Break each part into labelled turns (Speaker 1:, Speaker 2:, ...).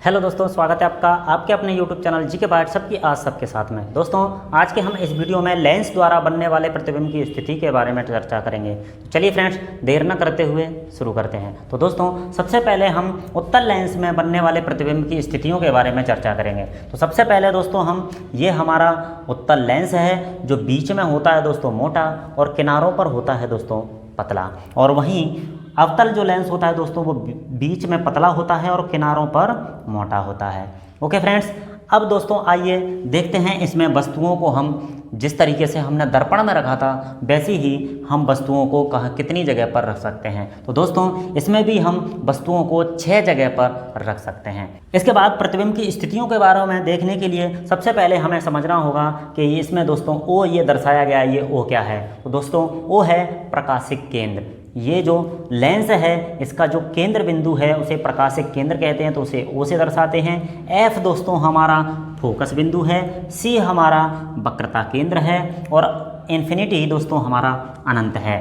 Speaker 1: Hello दोस्तों, स्वागत है आपका आपके अपने YouTube चैनल जी के बाइट सबकी आज सबके साथ में। दोस्तों आज के हम इस वीडियो में लेंस द्वारा बनने वाले प्रतिबिंब की स्थिति के बारे में चर्चा करेंगे। तो चलिए फ्रेंड्स, देर न करते हुए शुरू करते हैं। तो दोस्तों सबसे पहले हम उत्तल लेंस में बनने वाले प्रतिबिंब की स्थितियों के बारे में चर्चा करेंगे। तो सबसे पहले दोस्तों ये हमारा उत्तल लेंस है जो बीच में होता है दोस्तों मोटा और किनारों पर होता है दोस्तों पतला, और वहीं अवतल जो लेंस होता है दोस्तों वो बीच में पतला होता है और किनारों पर मोटा होता है। ओके फ्रेंड्स, अब दोस्तों आइए देखते हैं इसमें वस्तुओं को हम जिस तरीके से हमने दर्पण में रखा था वैसे ही हम वस्तुओं को कहाँ कितनी जगह पर रख सकते हैं। तो दोस्तों इसमें भी हम वस्तुओं को 6 जगह पर रख सकते हैं। इसके बाद प्रतिबिंब की स्थितियों के बारे में देखने के लिए सबसे पहले हमें समझना होगा कि इसमें दोस्तों ओ ये दर्शाया गया है, ये ओ क्या है। तो दोस्तों ओ है प्रकाशिक केंद्र। ये जो लेंस है इसका जो केंद्र बिंदु है उसे प्रकाशिक केंद्र कहते हैं, तो उसे ओ से दर्शाते हैं। एफ दोस्तों हमारा फोकस बिंदु है, सी हमारा वक्रता केंद्र है और इन्फिनिटी दोस्तों हमारा अनंत है।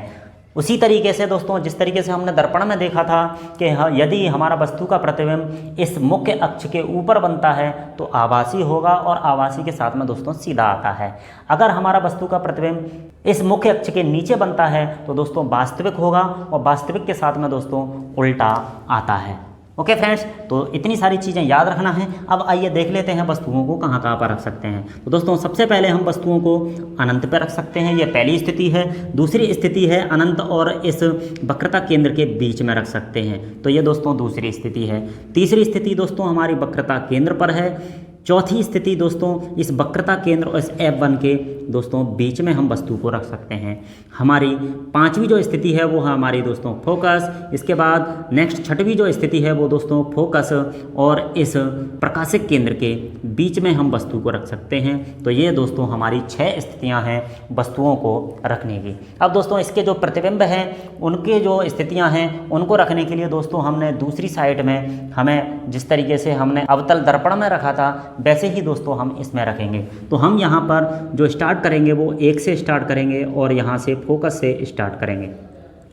Speaker 1: उसी तरीके से दोस्तों जिस तरीके से हमने दर्पण में देखा था कि यदि हमारा वस्तु का प्रतिबिंब इस मुख्य अक्ष के ऊपर बनता है तो आभासी होगा और आभासी के साथ में दोस्तों सीधा आता है। अगर हमारा वस्तु का प्रतिबिंब इस मुख्य अक्ष के नीचे बनता है तो दोस्तों वास्तविक होगा और वास्तविक के साथ में दोस्तों उल्टा आता है। ओके फ्रेंड्स, तो इतनी सारी चीज़ें याद रखना है। अब आइए देख लेते हैं वस्तुओं को कहाँ कहाँ पर रख सकते हैं। तो दोस्तों सबसे पहले हम वस्तुओं को अनंत पर रख सकते हैं, ये पहली स्थिति है। दूसरी स्थिति है अनंत और इस वक्रता केंद्र के बीच में रख सकते हैं, तो ये दोस्तों दूसरी स्थिति है। तीसरी स्थिति दोस्तों हमारी वक्रता केंद्र पर है। चौथी स्थिति दोस्तों इस वक्रता केंद्र और इस F1 के दोस्तों बीच में हम वस्तु को रख सकते हैं। हमारी पांचवी जो स्थिति है वो है हमारी दोस्तों फोकस। इसके बाद नेक्स्ट छठवीं जो स्थिति है वो दोस्तों फोकस और इस प्रकाशिक केंद्र के बीच में हम वस्तु को रख सकते हैं। तो ये दोस्तों हमारी 6 स्थितियां हैं वस्तुओं को रखने की। अब दोस्तों इसके जो प्रतिबिंब हैं उनके जो स्थितियाँ हैं उनको रखने के लिए दोस्तों हमने दूसरी साइड में हमें जिस तरीके से हमने अवतल दर्पण में रखा था वैसे ही दोस्तों हम इसमें रखेंगे। तो हम यहाँ पर जो स्टार्ट करेंगे वो 1 से स्टार्ट करेंगे और यहाँ से फोकस से स्टार्ट करेंगे।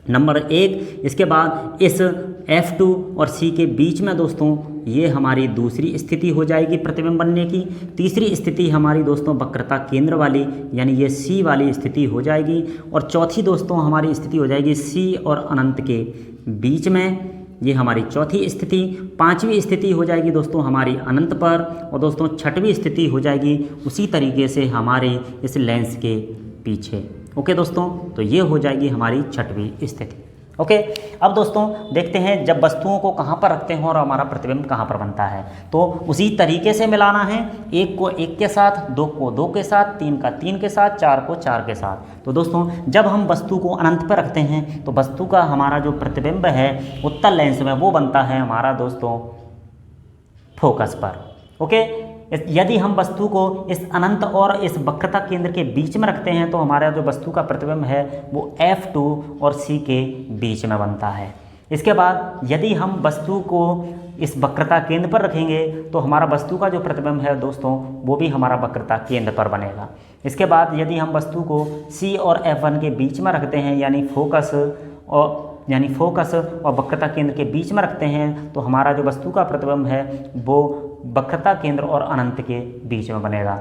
Speaker 1: नंबर 1, इसके बाद इस F2 और C के बीच में दोस्तों ये हमारी दूसरी स्थिति हो जाएगी प्रतिबिंब बनने की। तीसरी स्थिति हमारी दोस्तों वक्रता केंद्र वाली यानी ये C वाली स्थिति हो जाएगी। और चौथी दोस्तों हमारी स्थिति हो जाएगी C और अनंत के बीच में, ये हमारी चौथी स्थिति। पांचवी स्थिति हो जाएगी दोस्तों हमारी अनंत पर, और दोस्तों छठवीं स्थिति हो जाएगी उसी तरीके से हमारे इस लेंस के पीछे। ओके दोस्तों, तो ये हो जाएगी हमारी छठवीं स्थिति। ओके, अब दोस्तों देखते हैं जब वस्तुओं को कहाँ पर रखते हैं और हमारा प्रतिबिंब कहाँ पर बनता है। तो उसी तरीके से मिलाना है, 1 को 1 के साथ, 2 को 2 के साथ, 3 का 3 के साथ, 4 को 4 के साथ। तो दोस्तों जब हम वस्तु को अनंत पर रखते हैं तो वस्तु का हमारा जो प्रतिबिंब है उत्तल लेंस में वो बनता है हमारा दोस्तों फोकस पर। ओके, यदि हम वस्तु को इस अनंत और इस वक्रता केंद्र के बीच में रखते हैं तो हमारा जो वस्तु का प्रतिबिंब है वो F2 और C के बीच में बनता है। इसके बाद यदि हम वस्तु को इस वक्रता केंद्र पर रखेंगे तो हमारा वस्तु का जो प्रतिबिंब है दोस्तों वो भी हमारा वक्रता केंद्र पर बनेगा। इसके बाद यदि हम वस्तु को C और F1 के बीच में रखते हैं यानी फोकस और वक्रता केंद्र के बीच में रखते हैं तो हमारा जो वस्तु का प्रतिबिंब है वो वक्रता केंद्र और अनंत के बीच में बनेगा।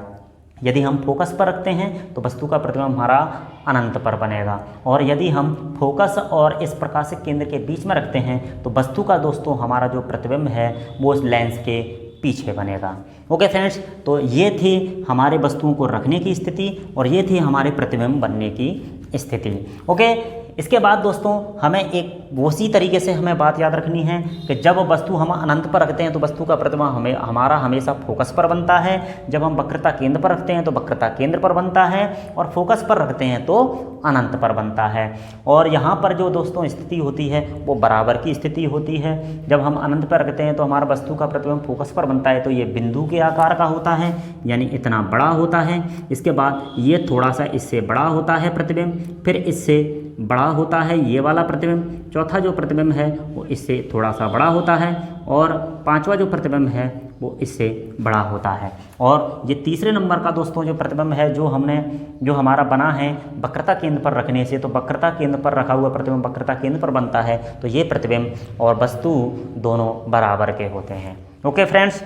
Speaker 1: यदि हम फोकस पर रखते हैं तो वस्तु का प्रतिबिंब हमारा अनंत पर बनेगा, और यदि हम फोकस और इस प्रकाशिक केंद्र के बीच में रखते हैं तो वस्तु का दोस्तों हमारा जो प्रतिबिंब है वो इस लेंस के पीछे बनेगा। ओके फ्रेंड्स, तो ये थी हमारे वस्तुओं को रखने की स्थिति और ये थी हमारे प्रतिबिंब बनने की स्थिति। ओके, इसके बाद दोस्तों हमें एक उसी तरीके से हमें बात याद रखनी है कि जब वस्तु हम अनंत पर रखते हैं तो वस्तु का प्रतिबिंब हमारा हमेशा फोकस पर बनता है। जब हम वक्रता केंद्र पर रखते हैं तो वक्रता केंद्र पर बनता है, और फोकस पर रखते हैं तो अनंत पर बनता है। और यहाँ पर जो दोस्तों स्थिति होती है वो बराबर की स्थिति होती है। जब हम अनंत पर रखते हैं तो हमारा वस्तु का प्रतिबिंब फोकस पर बनता है तो ये बिंदु के आकार का होता है यानी इतना बड़ा होता है। इसके बाद ये थोड़ा सा इससे बड़ा होता है प्रतिबिंब, फिर इससे बड़ा होता है ये वाला प्रतिबिंब। चौथा जो प्रतिबिंब है वो इससे थोड़ा सा बड़ा होता है, और पांचवा जो प्रतिबिंब है वो इससे बड़ा होता है। और ये तीसरे नंबर का दोस्तों जो प्रतिबिंब है जो हमारा बना है वक्रता केंद्र पर रखने से, तो वक्रता केंद्र पर रखा हुआ प्रतिबिंब वक्रता केंद्र पर बनता है, तो ये प्रतिबिंब और वस्तु दोनों बराबर के होते हैं। ओके फ्रेंड्स,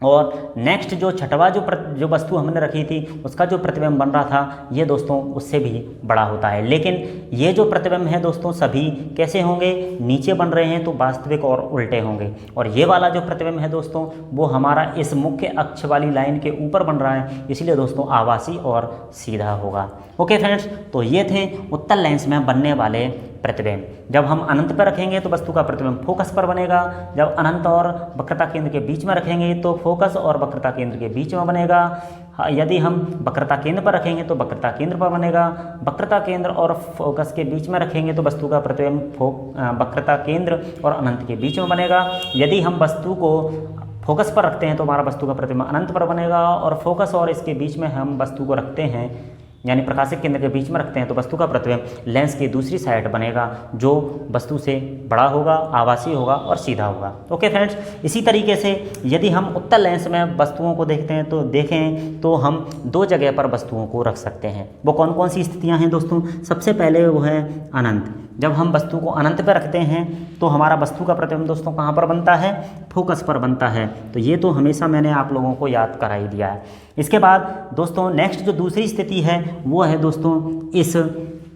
Speaker 1: और नेक्स्ट जो छठवा जो वस्तु हमने रखी थी उसका जो प्रतिबिंब बन रहा था ये दोस्तों उससे भी बड़ा होता है। लेकिन ये जो प्रतिबिंब है दोस्तों सभी कैसे होंगे, नीचे बन रहे हैं तो वास्तविक और उल्टे होंगे। और ये वाला जो प्रतिबिंब है दोस्तों वो हमारा इस मुख्य अक्ष वाली लाइन के ऊपर बन रहा है, इसलिए दोस्तों आभासी और सीधा होगा। ओके फ्रेंड्स, तो ये थे उत्तल लेंस में बनने वाले प्रतिबिंब। जब हम अनंत पर रखेंगे तो वस्तु का प्रतिबिंब फोकस पर बनेगा, जब अनंत और वक्रता केंद्र के बीच में रखेंगे तो फोकस और वक्रता केंद्र के बीच में बनेगा। यदि हम वक्रता केंद्र पर रखेंगे तो वक्रता केंद्र पर बनेगा, वक्रता केंद्र और फोकस के बीच में रखेंगे तो वस्तु का प्रतिबिंब वक्रता केंद्र और अनंत के बीच में बनेगा। यदि हम वस्तु को फोकस पर रखते हैं तो हमारा वस्तु का प्रतिबिंब अनंत पर बनेगा, और फोकस और इसके बीच में हम वस्तु को रखते हैं यानी प्रकाशिक केंद्र के बीच में रखते हैं तो वस्तु का प्रतिबिंब लेंस की दूसरी साइड बनेगा जो वस्तु से बड़ा होगा, आभासी होगा और सीधा होगा। ओके फ्रेंड्स, इसी तरीके से यदि हम उत्तल लेंस में वस्तुओं को देखते हैं तो देखें तो हम दो जगह पर वस्तुओं को रख सकते हैं। वो कौन कौन सी स्थितियां हैं दोस्तों, सबसे पहले वो है अनंत। जब हम वस्तु को अनंत पर रखते हैं तो हमारा वस्तु का प्रतिबिंब दोस्तों कहाँ पर बनता है, फोकस पर बनता है। तो ये तो हमेशा मैंने आप लोगों को याद करा ही दिया है। इसके बाद दोस्तों नेक्स्ट जो दूसरी स्थिति है वो है दोस्तों इस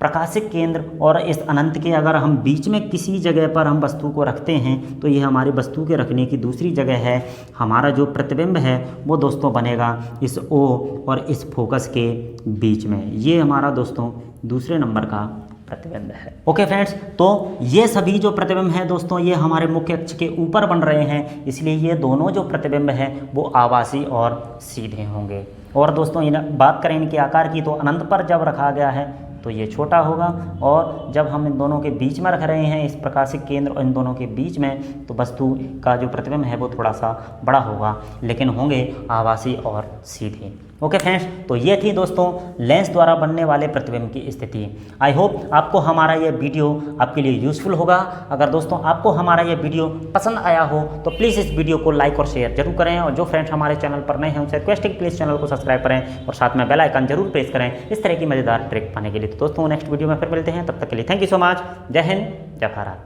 Speaker 1: प्रकाशिक केंद्र और इस अनंत के अगर हम बीच में किसी जगह पर हम वस्तु को रखते हैं तो ये हमारी वस्तु के रखने की दूसरी जगह है। हमारा जो प्रतिबिंब है वो दोस्तों बनेगा इस O और इस फोकस के बीच में। ये हमारा दोस्तों दूसरे नंबर का प्रतिबिंब है। ओके फ्रेंड्स, तो ये सभी जो प्रतिबिंब हैं दोस्तों ये हमारे मुख्य अक्ष के ऊपर बन रहे हैं, इसलिए ये दोनों जो प्रतिबिंब हैं वो आभासी और सीधे होंगे। और दोस्तों बात करें इनके आकार की तो अनंत पर जब रखा गया है तो ये छोटा होगा, और जब हम इन दोनों के बीच में रख रहे हैं इस प्रकाशिक केंद्र और इन दोनों के बीच में तो वस्तु का जो प्रतिबिंब है वो थोड़ा सा बड़ा होगा, लेकिन होंगे आभासी और सीधे। ओके फ्रेंड्स, तो ये थी दोस्तों लेंस द्वारा बनने वाले प्रतिबिंब की स्थिति। आई होप आपको हमारा ये वीडियो आपके लिए यूज़फुल होगा। अगर दोस्तों आपको हमारा ये वीडियो पसंद आया हो तो प्लीज़ इस वीडियो को लाइक और शेयर जरूर करें, और जो फ्रेंड्स हमारे चैनल पर नए हैं उनसे रिक्वेस्ट है प्लीज़ चैनल को सब्सक्राइब करें और साथ में बेल आइकन जरूर प्रेस करें इस तरह की मज़ेदार ट्रिक पाने के लिए। तो दोस्तों नेक्स्ट वीडियो में फिर मिलते हैं, तब तक के लिए थैंक यू सो मच। जय हिंद, जय भारत।